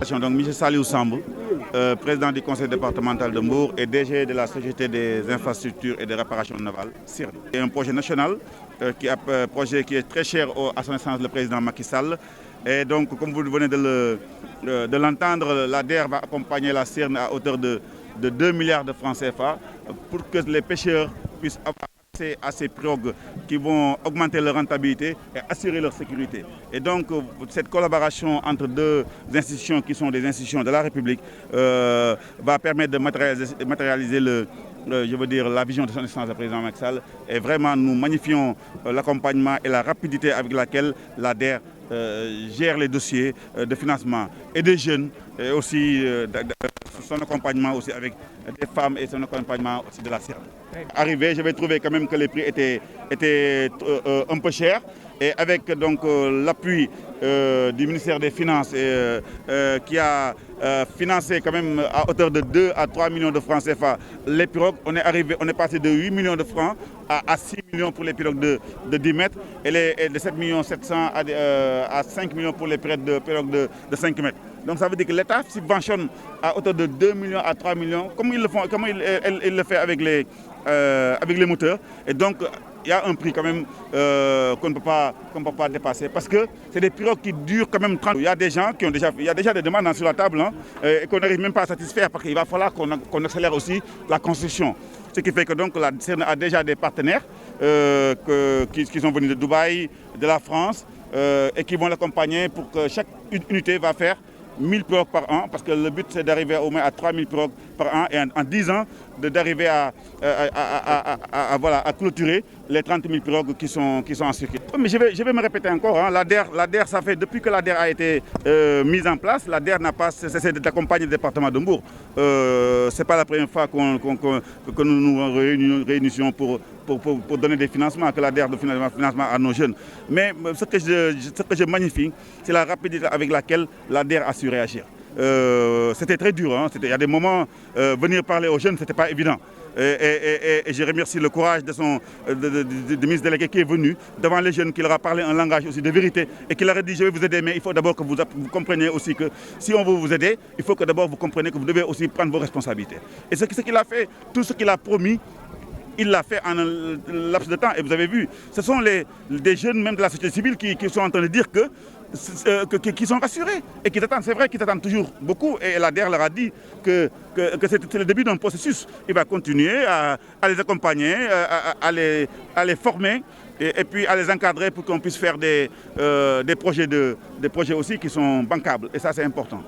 Donc, M. Saliou Samb, président du conseil départemental de Mbour et DG de la Société des infrastructures et des réparations navales, CIRN. C'est un projet national, projet qui est très cher à son essence, le président Macky Sall. Et donc, comme vous venez de l'entendre, l'ADER va accompagner la CIRN à hauteur de 2 milliards de francs CFA pour que les pêcheurs puissent avoir accès à ces pirogues qui vont augmenter leur rentabilité et assurer leur sécurité. Et donc, cette collaboration entre deux institutions qui sont des institutions de la République va permettre de matérialiser la vision de son excellence, le président Macky Sall. Et vraiment, nous magnifions l'accompagnement et la rapidité avec laquelle l'ADER gère les dossiers de financement et des jeunes, et aussi son accompagnement aussi avec des femmes et son accompagnement aussi de la CIRN. Arrivé, je vais trouver quand même que les prix étaient un peu chers. Et avec donc l'appui du ministère des Finances qui a financé quand même à hauteur de 2 à 3 millions de francs CFA les pirogues, on est passé de 8 millions de francs à 6 millions pour les pirogues de 10 mètres et de 7 millions 700 à 5 millions pour les pirogues de 5 mètres. Donc ça veut dire que l'État subventionne à hauteur de 2 millions à 3 millions, comme il le fait avec les moteurs. Et donc il y a un prix quand même qu'on ne peut pas dépasser parce que c'est des pirogues qui durent quand même 30 ans. Il y a des gens il y a déjà des demandes sur la table et qu'on n'arrive même pas à satisfaire parce qu'il va falloir qu'on accélère aussi la construction. Ce qui fait que donc la CIRN a déjà des partenaires qui sont venus de Dubaï, de la France et qui vont l'accompagner pour que chaque unité va faire 1000 pirogues par an, parce que le but c'est d'arriver au moins à 3000 pirogues par an et en 10 ans d'arriver à clôturer les 30 000 pirogues qui sont en circuit. Mais je vais me répéter encore, l'ADER, ça fait depuis que l'ADER a été mise en place, l'ADER n'a pas cessé d'accompagner le département de Mbour. Ce n'est pas la première fois que nous nous réunissions pour donner des financements, que l'ADER donne financement à nos jeunes. Mais ce que je magnifie, c'est la rapidité avec laquelle l'ADER a su réagir. C'était très dur, il y a des moments, venir parler aux jeunes, ce n'était pas évident. Et je remercie le courage du ministre délégué qui est venu devant les jeunes, qui leur a parlé un langage aussi de vérité et qui leur a dit je vais vous aider, mais il faut d'abord que vous compreniez aussi que si on veut vous aider, il faut que d'abord vous compreniez que vous devez aussi prendre vos responsabilités. Et ce qu'il a fait, tout ce qu'il a promis, il l'a fait en un laps de temps. Et vous avez vu, ce sont des jeunes même de la société civile qui sont en train de dire qui sont rassurés et qui t'attendent. C'est vrai qu'ils t'attendent toujours beaucoup. Et l'ADER leur a dit que c'est le début d'un processus. Il va continuer à les accompagner, à les former et puis à les encadrer pour qu'on puisse faire des projets aussi qui sont bancables. Et ça, c'est important.